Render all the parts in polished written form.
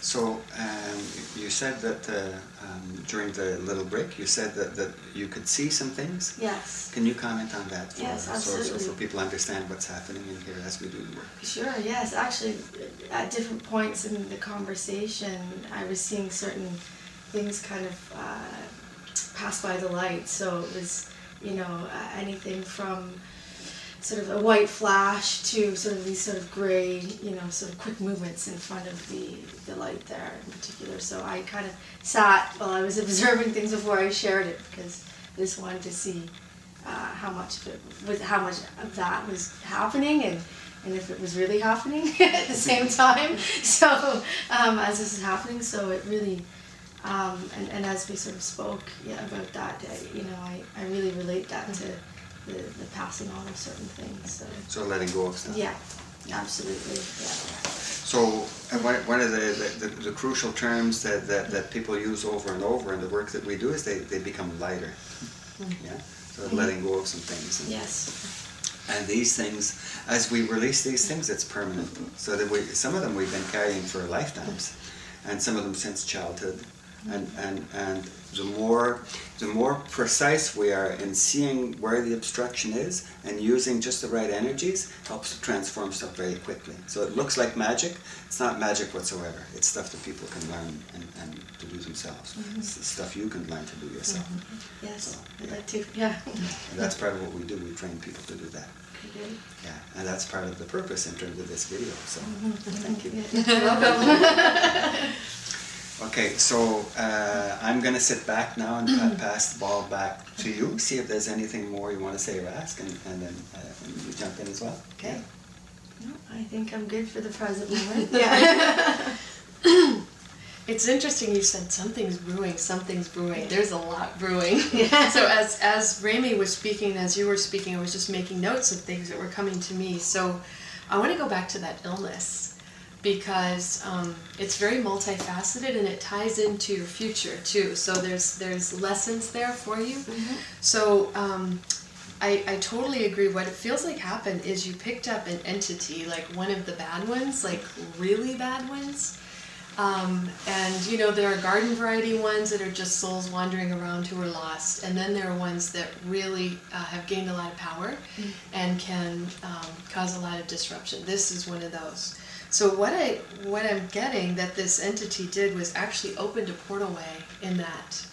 So you said that during the little break, you said that you could see some things. Yes. Can you comment on that? Yes, absolutely. So people understand what's happening in here as we do the work. Sure. Yes. Actually, at different points in the conversation, I was seeing certain things kind of pass by the light. So it was, you know, anything from sort of a white flash to sort of these sort of gray, you know, sort of quick movements in front of the light there in particular. So I kind of sat while I was observing things before I shared it, because I just wanted to see how much of that was happening, and if it was really happening at the same time. So as this is happening, so it really, and as we sort of spoke about that, you know, I really relate that to the passing on of certain things. So letting go of stuff. Yeah, absolutely. Yeah. So one of the crucial terms that people use over and over in the work that we do is they become lighter. Yeah. So letting go of some things. Yes. And these things, as we release these things, it's permanent. So that some of them we've been carrying for lifetimes, and some of them since childhood. And the more precise we are in seeing where the obstruction is and using just the right energies helps to transform stuff very quickly. So it looks like magic. It's not magic whatsoever. It's stuff that people can learn and to do themselves. It's stuff you can learn to do yourself. Yes, so, I'd like to. Yeah. And that's part of what we do. We train people to do that. Okay. Yeah, and that's part of the purpose in terms of this video. So thank you. You're welcome. Okay, so I'm going to sit back now and pass the ball back to you. See if there's anything more you want to say or ask, and then you jump in as well. Okay. No, I think I'm good for the present moment. Yeah. It's interesting you said something's brewing, something's brewing. There's a lot brewing. Yeah. So as Remi was speaking, as you were speaking, I was just making notes of things that were coming to me. So I want to go back to that illness, because it's very multifaceted and it ties into your future too. So there's lessons there for you. So I totally agree. What it feels like happened is you picked up an entity, like one of the bad ones, like really bad ones. And you know, there are garden variety ones that are just souls wandering around who are lost, and then there are ones that really have gained a lot of power and can cause a lot of disruption. This is one of those. So what I'm getting that this entity did was actually opened a portalway in that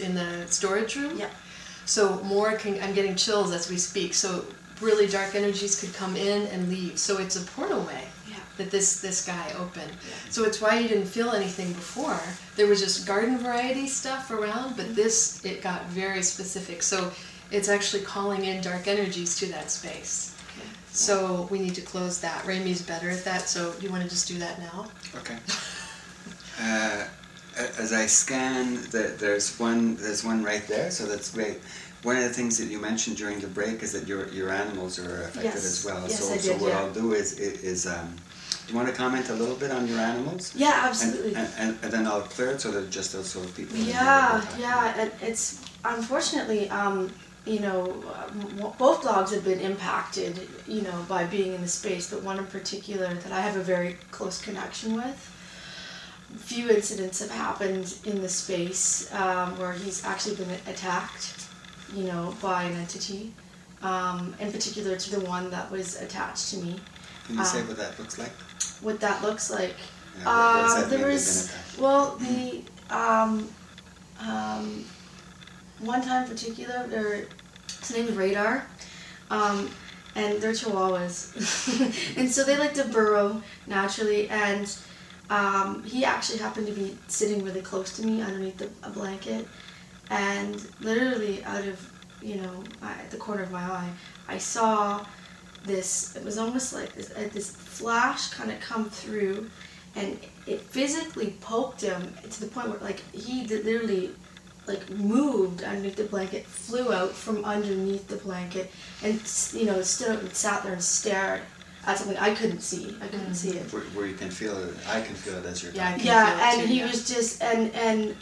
in the storage room. Yeah. So I'm getting chills as we speak. So really dark energies could come in and leave. So it's a portalway that this guy opened. Yeah. So it's why you didn't feel anything before. There was just garden variety stuff around, but this, it got very specific. So it's actually calling in dark energies to that space. Okay. So we need to close that. Remi's better at that, so you want to just do that now? Okay. As I scan, there's one right there, so that's great. One of the things that you mentioned during the break is that your animals are affected as well. Yes, so I did, what I'll do is do you want to comment a little bit on your animals? Yeah, absolutely. And then I'll clear it so that just so people. Yeah. And it's unfortunately, you know, both dogs have been impacted, you know, by being in the space, but one in particular that I have a very close connection with. Few incidents have happened in the space where he's actually been attacked, you know, by an entity, in particular to the one that was attached to me. Can you say what that looks like? What that looks like? Yeah, there was, well, the one time in particular, his name is Radar, and they're Chihuahuas, and so they like to burrow naturally, and he actually happened to be sitting really close to me underneath a blanket, and literally out of, you know, at the corner of my eye, I saw this, it was almost like this flash kind of come through, and it physically poked him to the point where, like, he literally, like, moved underneath the blanket, flew out from underneath the blanket, and, you know, stood up and sat there and stared at something I couldn't see. I couldn't see it. Where you can feel it. I can feel it as you're talking. Yeah, and he was just, and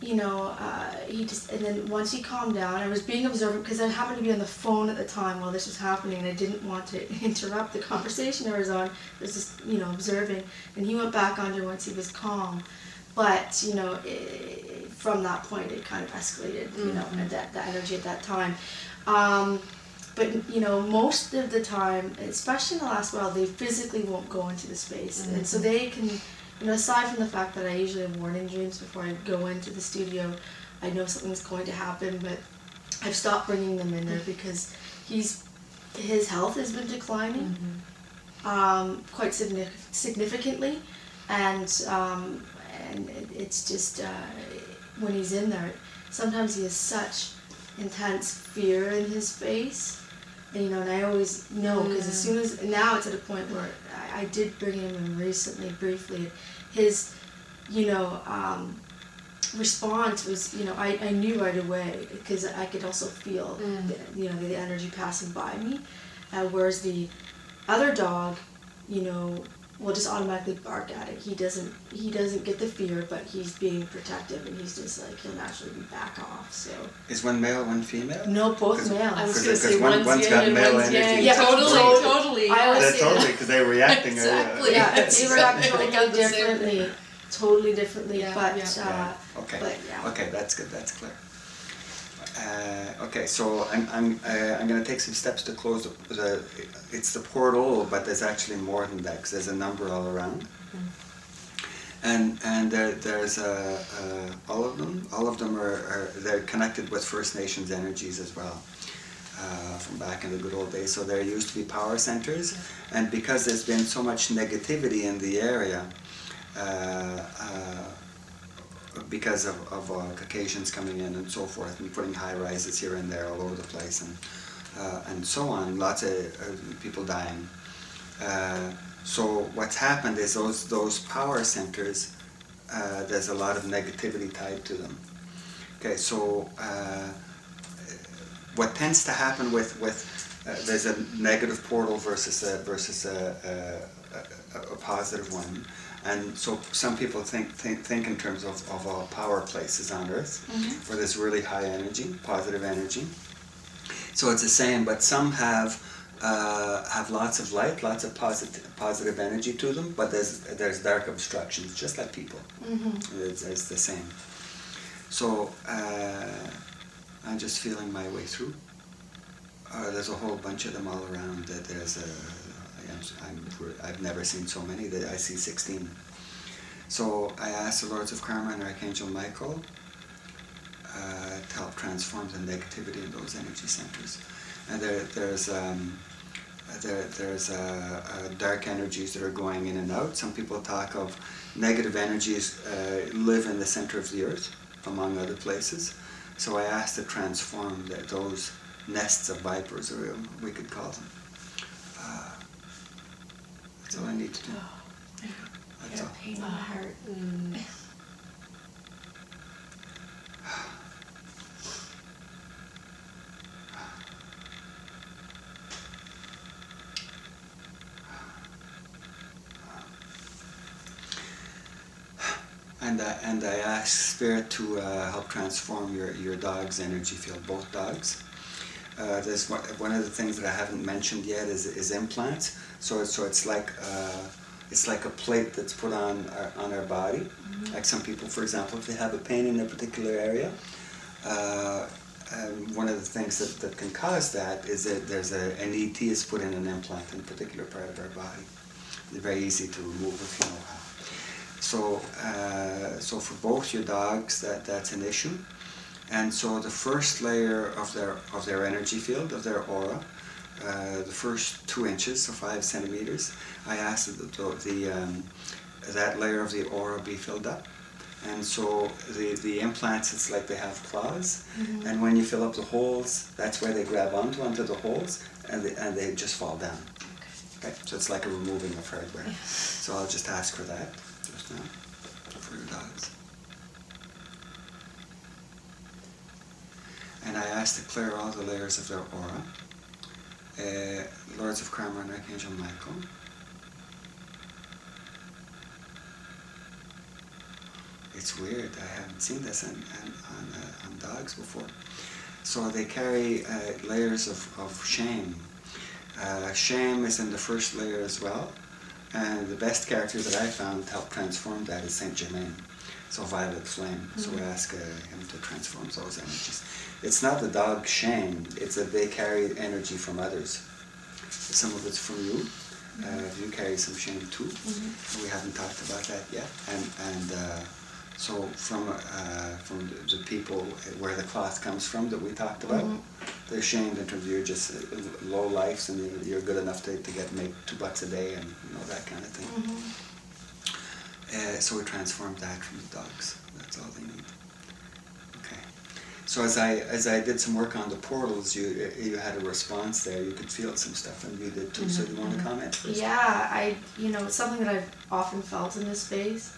he just, and then once he calmed down, I was being observant because I happened to be on the phone at the time while this was happening, and I didn't want to interrupt the conversation I was on. I was just, observing, and he went back under once he was calm. But, from that point, it kind of escalated, and that energy at that time. But, most of the time, especially in the last while, they physically won't go into the space. And so they can, aside from the fact that I usually have warning dreams before I go into the studio, I know something's going to happen, but I've stopped bringing them in there because his health has been declining quite significantly. And it's just, when he's in there, sometimes he has such intense fear in his face. And, and I always know, because as soon as, now it's at a point where I did bring him in recently, briefly, his, response was, I knew right away, because I could also feel, the energy passing by me, whereas the other dog, will just automatically bark at it. He doesn't get the fear, but he's being protective, and he's just like, he'll naturally be back off. So is one male, one female? No, both males. I was going to say one's got yin male and one's energy. yang. Yeah, Totally. I always say Totally, because they're reacting. Exactly. Yeah, they react I totally got the same differently. thing. Totally differently, Yeah, but yeah. Okay. But, yeah. Okay, that's good. That's clear. Okay, so I'm going to take some steps to close it's the portal, but there's actually more than that, because there's a number all around, and there's all of them are they're connected with First Nations energies as well, from back in the good old days. So there used to be power centers, and because there's been so much negativity in the area, because of Caucasians coming in and so forth, and putting high rises here and there all over the place, and so on, lots of people dying. So what's happened is those power centers, there's a lot of negativity tied to them. Okay, so what tends to happen with there's a negative portal versus a positive one. And so some people think in terms of power places on Earth, where there's really high energy, positive energy. So it's the same, but some have lots of light, lots of positive energy to them, but there's dark obstructions, just like people. It's the same. So I'm just feeling my way through. There's a whole bunch of them all around. I've never seen so many. I see 16. So I asked the Lords of Karma and Archangel Michael to help transform the negativity in those energy centers. And there's dark energies that are going in and out. Some people talk of negative energies live in the center of the earth, among other places. So I asked to transform those nests of vipers, or we could call them. That's all I need to do. That's all. Pain in the heart. And I asked Spirit to help transform your dog's energy field, both dogs. There's one of the things that I haven't mentioned yet is implants. So it's like a plate that's put on our body. Like some people, for example, if they have a pain in a particular area, one of the things that can cause that is that there's an ET is put in an implant in a particular part of our body. It's very easy to remove if you know how. So for both your dogs, that's an issue. And so the first layer of their energy field, of their aura, the first 2 inches, so 5 centimeters, I asked that layer of the aura be filled up. And so the implants, it's like they have claws, and when you fill up the holes, that's where they grab onto the holes, and they just fall down. Okay, so it's like a removing of hardware. So I'll just ask for that just now for your dogs. And I asked to clear all the layers of their aura. Lords of Karma and Archangel Michael. it's weird. I haven't seen this on dogs before. So they carry layers of shame. Shame is in the first layer as well. And the best character that I found to help transform that is Saint Germain. So violet flame. So we ask him to transform those energies. It's not the dog shame, it's that they carry energy from others. Some of it's from you. You carry some shame too. We haven't talked about that yet. And so from the people where the cloth comes from that we talked about, they're shamed in terms of you're just low lives and you're good enough to make $2 a day and that kind of thing. So we transformed that from the dogs. That's all they need. Okay. So as I did some work on the portals, you had a response there. You could feel some stuff, and you did too. So do you want to comment first? Yeah, it's something that I've often felt in this space.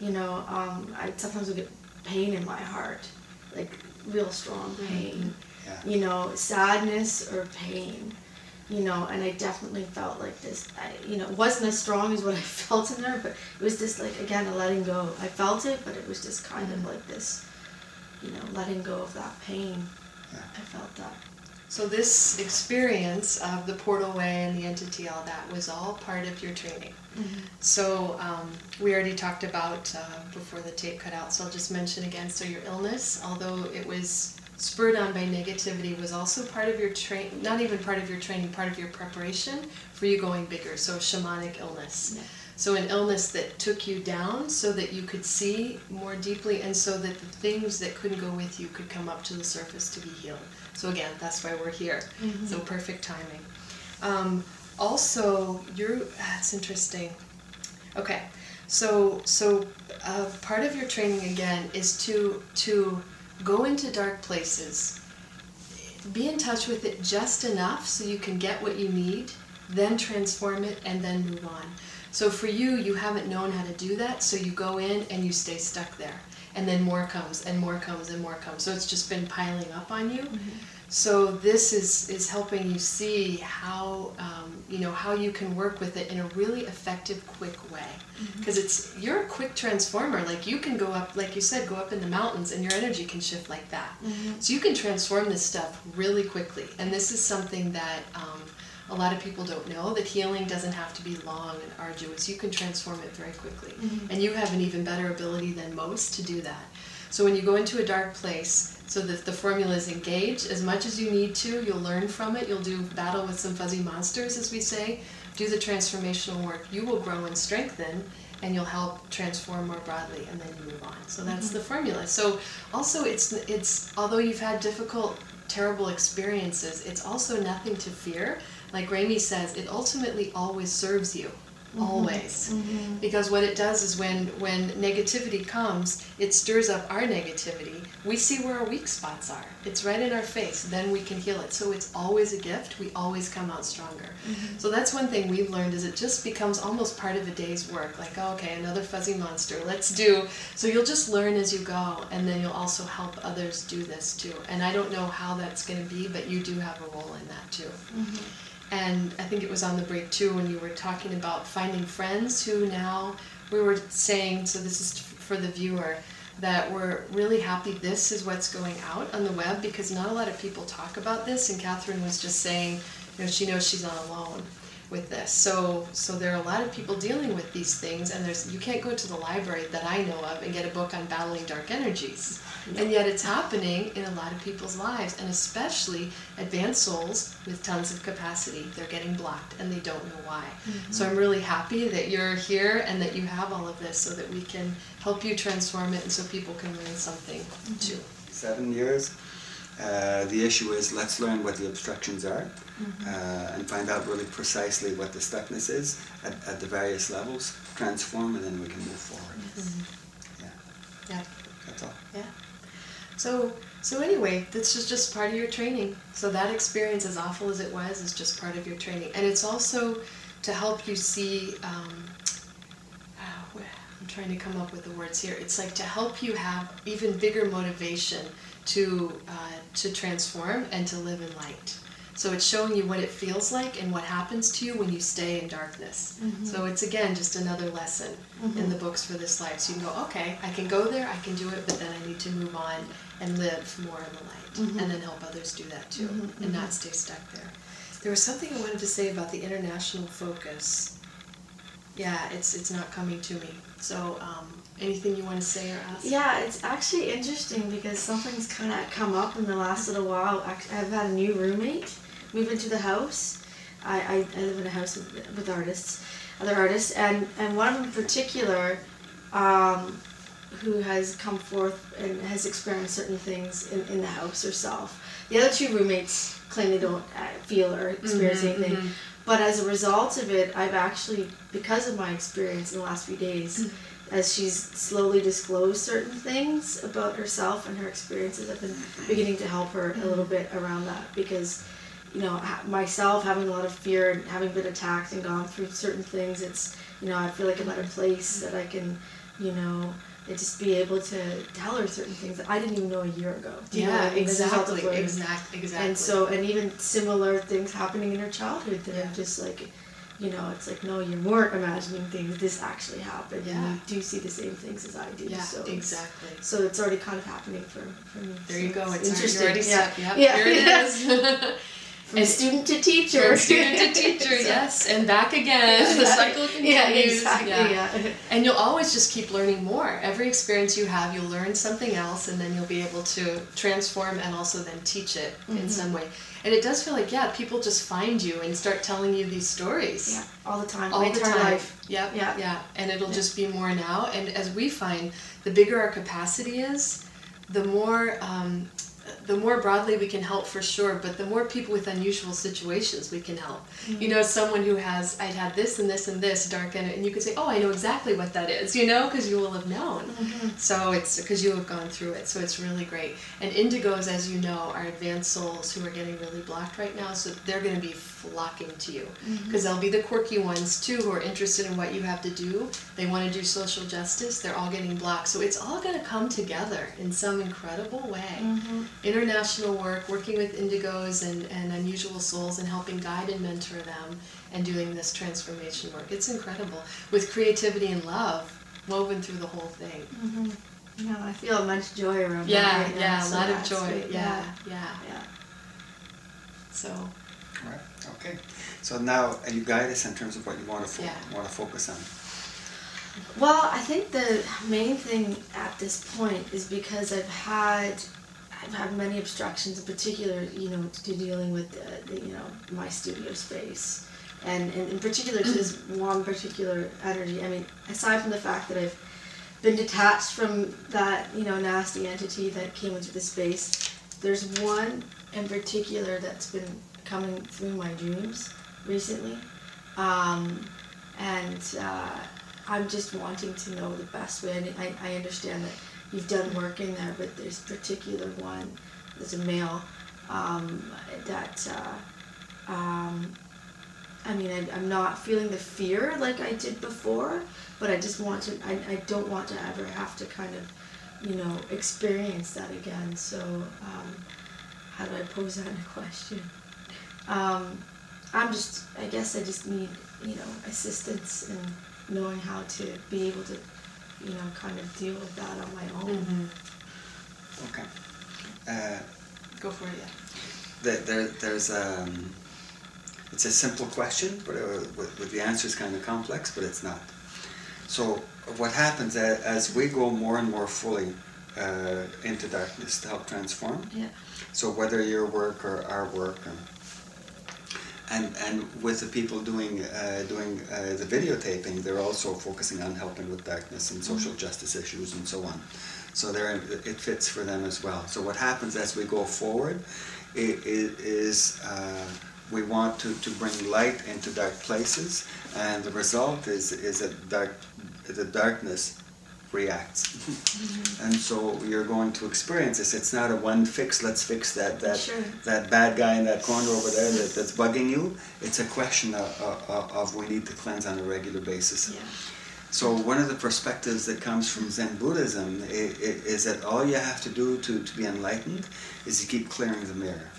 I sometimes will get pain in my heart, like real strong pain. Yeah. Sadness or pain. And I definitely felt like this. It wasn't as strong as what I felt in there, but it was just like, again, a letting go. I felt it, but it was just kind of like this, letting go of that pain. Yeah. I felt that. So this experience of the portal way and the entity, all that, was all part of your training. So we already talked about before the tape cut out, so I'll just mention again, so your illness, although it was spurred on by negativity, was also part of your training, not even part of your training, part of your preparation for you going bigger, so shamanic illness. Yeah. So an illness that took you down so that you could see more deeply and so that the things that couldn't go with you could come up to the surface to be healed. So again, that's why we're here. So perfect timing. Also, that's interesting. Okay, so part of your training again is to go into dark places, be in touch with it just enough so you can get what you need, then transform it, and then move on. So for you, you haven't known how to do that, so you go in and you stay stuck there. And then more comes, and more comes, and more comes. So it's just been piling up on you. So this is helping you see how, how you can work with it in a really effective, quick way. Because you're a quick transformer. Like you can go up, like you said, go up in the mountains and your energy can shift like that. So you can transform this stuff really quickly. And this is something that a lot of people don't know, that healing doesn't have to be long and arduous. You can transform it very quickly. And you have an even better ability than most to do that. So when you go into a dark place, so that the formula is engage as much as you need to, you'll learn from it, you'll do battle with some fuzzy monsters, as we say, do the transformational work, you will grow and strengthen, and you'll help transform more broadly, and then you move on. So that's the formula. So also it's although you've had difficult, terrible experiences, it's also nothing to fear. Like Remi says, it ultimately always serves you. Always. Because what it does is when negativity comes, it stirs up our negativity. We see where our weak spots are. It's right in our face. Then we can heal it. So it's always a gift. We always come out stronger. So that's one thing we've learned, is it just becomes almost part of a day's work. Like, oh, okay, another fuzzy monster. Let's do. So you'll just learn as you go, and then you'll also help others do this too. And I don't know how that's going to be, but you do have a role in that too. And I think it was on the break too when you were talking about finding friends who now, we were saying, so this is for the viewer, that we're really happy this is what's going out on the web, because not a lot of people talk about this, and Catherine was just saying, she knows she's not alone with this. So there are a lot of people dealing with these things, and you can't go to the library that I know of and get a book on battling dark energies. And yet it's happening in a lot of people's lives, and especially advanced souls with tons of capacity. They're getting blocked and they don't know why. So I'm really happy that you're here and that you have all of this so that we can help you transform it and so people can learn something too. 7 years. The issue is, let's learn what the obstructions are and find out really precisely what the stuckness is at the various levels, transform, and then we can move forward. Yeah. That's all. Yeah. So anyway, this is just part of your training. So that experience, as awful as it was, is just part of your training. And it's also to help you see, I'm trying to come up with the words here. It's like to help you have even bigger motivation to transform and to live in light. So it's showing you what it feels like and what happens to you when you stay in darkness. So it's, again, just another lesson in the books for this life. So you can go, okay, I can go there, I can do it, but then I need to move on and live more in the light, and then help others do that too, and not stay stuck there. There was something I wanted to say about the international focus. Yeah, it's not coming to me. So anything you want to say or ask? Yeah, it's actually interesting because something's kind of come up in the last little while. I've had a new roommate move into the house. I live in a house with artists, other artists, and one of them in particular who has come forth and has experienced certain things in the house herself. The other two roommates claim they don't feel or experience anything. But as a result of it, I've actually, because of my experience in the last few days, as she's slowly disclosed certain things about herself and her experiences, I've been beginning to help her a little bit around that, because, you know, myself having a lot of fear and having been attacked and gone through certain things, it's, you know, I feel like I'm at a place that I can, you know, just be able to tell her certain things that I didn't even know a year ago. Exactly. And so, and even similar things happening in her childhood that are just like, you know, it's like, no, you weren't imagining things, this actually happened, and you do see the same things as I do. Yeah, so exactly. So it's already kind of happening for me. There you go, it's interesting. already stuck. Yep, Yeah. Here it is. From student to teacher. From student to teacher, yes, and back again. The cycle continues. Yeah, exactly. And you'll always just keep learning more. Every experience you have, you'll learn something else, and then you'll be able to transform and also then teach it in some way. And it does feel like, people just find you and start telling you these stories. Yeah, all the time. All my the entire time. life. Yeah. And it'll just be more now. And as we find, the bigger our capacity is, the more broadly we can help, for sure, but the more people with unusual situations we can help. You know, someone who has, I'd had this and this and this dark in it, and you could say, oh, I know exactly what that is, you know, because you will have known. So it's because you have gone through it, so it's really great. And indigos, as you know, are advanced souls who are getting really blocked right now, so they're going to be flocking to you, because they'll be the quirky ones too who are interested in what you have to do. They want to do social justice. They're all getting blocked, so it's all going to come together in some incredible way. International work, working with indigos and unusual souls, and helping guide and mentor them, and doing this transformation work. It's incredible, with creativity and love woven through the whole thing. No, I feel much joy around that right now, a lot of joy. Yeah. So. All right. Okay. So now you guide us in terms of what you want to focus on. Well, I think the main thing at this point is because I've had many obstructions, in particular, you know, to dealing with you know, my studio space, and in particular to this one particular energy. I mean, aside from the fact that I've been detached from that, you know, nasty entity that came into the space, there's one in particular that's been coming through my dreams recently, and I'm just wanting to know the best way. I understand that you've done work in there, but there's a particular one, there's a male, I mean, I'm not feeling the fear like I did before, but I just want to, I don't want to ever have to kind of, you know, experience that again. So, how do I pose that in a question? I guess I just need, you know, assistance in knowing how to be able to, you know, kind of deal with that on my own. Okay. Go for it, There's it's a simple question, but with the answer is kind of complex, but it's not. So what happens as we go more and more fully into darkness to help transform? Yeah. So whether your work or our work, and with the people doing the videotaping, they're also focusing on helping with darkness and social justice issues and so on. So it fits for them as well. So what happens as we go forward is we want to bring light into dark places, and the result is that the darkness reacts. And so you're going to experience this. It's not a one fix, let's fix that bad guy in that corner over there that's bugging you. It's a question of we need to cleanse on a regular basis. Yeah. So one of the perspectives that comes from Zen Buddhism is that all you have to do to be enlightened is you keep clearing the mirror.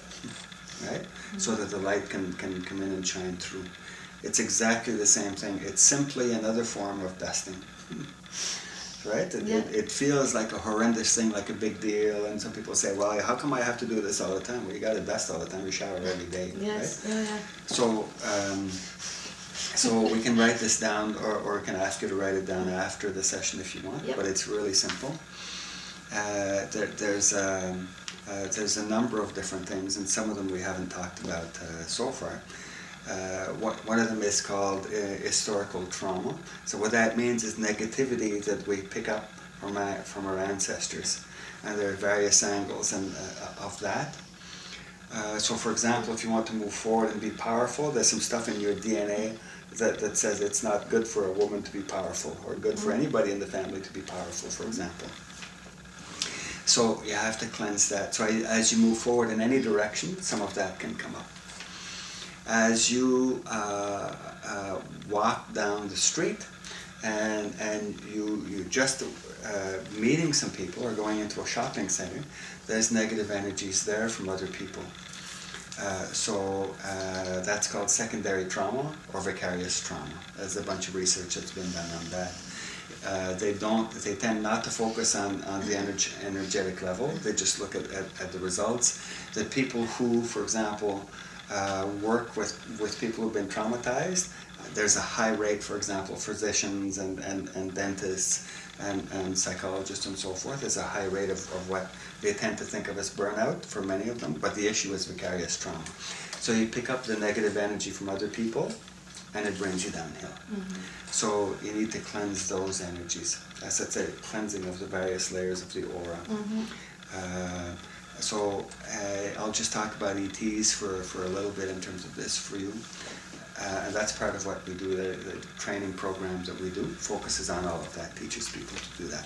right? So that the light can come in and shine through. It's exactly the same thing. It's simply another form of dusting. Right? It feels like a horrendous thing, like a big deal, and some people say, well, how come I have to do this all the time? Well, you got to dust all the time, you shower every day, Yes. right? Yeah. So we can write this down, or I can ask you to write it down after the session if you want, but it's really simple. There's a number of different things, and some of them we haven't talked about so far. One of them is called historical trauma. So what that means is negativity that we pick up from our ancestors, and there are various angles of that. So for example, if you want to move forward and be powerful, there's some stuff in your DNA that says it's not good for a woman to be powerful, or good for anybody in the family to be powerful, for example. So you have to cleanse that. So as you move forward in any direction, some of that can come up. As you walk down the street and you just meeting some people or going into a shopping center, there's negative energies there from other people. So that's called secondary trauma or vicarious trauma. There's a bunch of research that's been done on that. They tend not to focus on the energetic level. They just look at the results. The people who, for example, work with people who've been traumatized, there's a high rate, for example, physicians and dentists and psychologists and so forth. There's a high rate of what they tend to think of as burnout for many of them, but the issue is vicarious trauma. So you pick up the negative energy from other people, and it brings you downhill. So you need to cleanse those energies. As I say, cleansing of the various layers of the aura. So I'll just talk about ETs for a little bit in terms of this for you. And that's part of what we do. The training programs that we do focuses on all of that, teaches people to do that.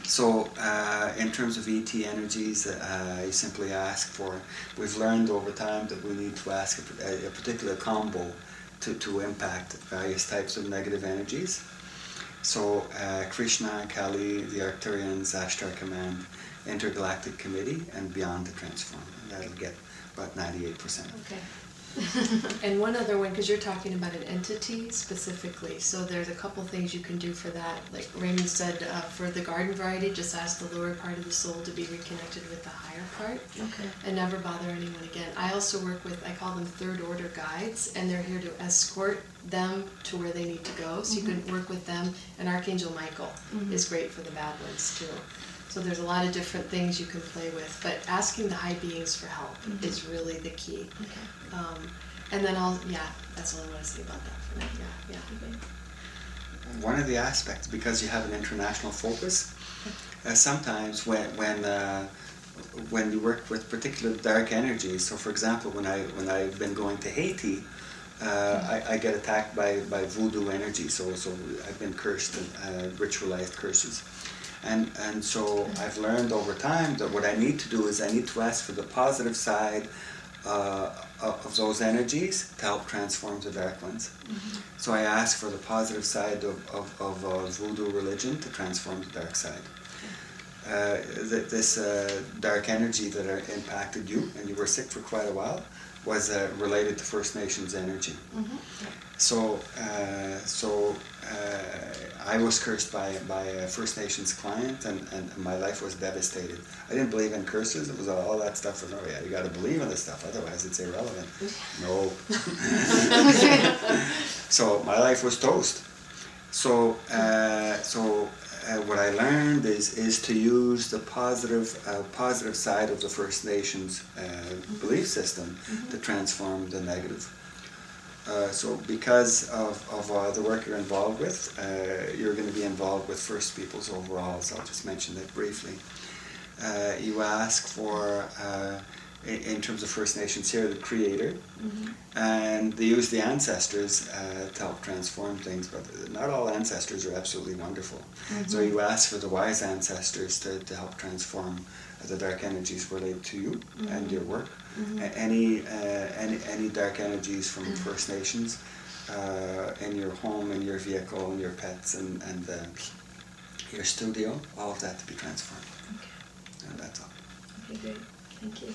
So in terms of ET energies, you simply ask for, we've learned over time that we need to ask a particular combo to impact various types of negative energies. So Krishna, Kali, the Arcturians, Ashtar Command, Intergalactic Committee, and Beyond to Transform. And that'll get about 98%. Okay. And one other one, because you're talking about an entity specifically, so there's a couple things you can do for that. Like Remi said, for the garden variety, just ask the lower part of the soul to be reconnected with the higher part, and never bother anyone again. I also work with, I call them third order guides, and they're here to escort them to where they need to go, so you can work with them. And Archangel Michael is great for the bad ones too. So there's a lot of different things you can play with, but asking the high beings for help is really the key. And then that's all I want to say about that for now. One of the aspects, because you have an international focus, sometimes when you work with particular dark energies, so for example, when I've been going to Haiti, I get attacked by voodoo energy, so I've been cursed and ritualized curses. And so I've learned over time that what I need to do is I need to ask for the positive side of those energies to help transform the dark ones. So I ask for the positive side of voodoo religion to transform the dark side. This dark energy that impacted you, and you were sick for quite a while, was related to First Nations energy. So I was cursed by a First Nations client, and my life was devastated. I didn't believe in curses. It was all that stuff. You got to believe in this stuff, otherwise it's irrelevant. No. So my life was toast. So what I learned is to use the positive side of the First Nations belief system to transform the negative. So because of the work you're involved with, you're going to be involved with First Peoples overall, so I'll just mention that briefly. You ask for, in terms of First Nations here, the Creator, and they use the ancestors to help transform things, but not all ancestors are absolutely wonderful. So you ask for the wise ancestors to help transform the dark energies related to you and your work. Any dark energies from First Nations in your home, in your vehicle, in your pets, and your studio, all of that to be transformed. And that's all. Okay, great. Thank you.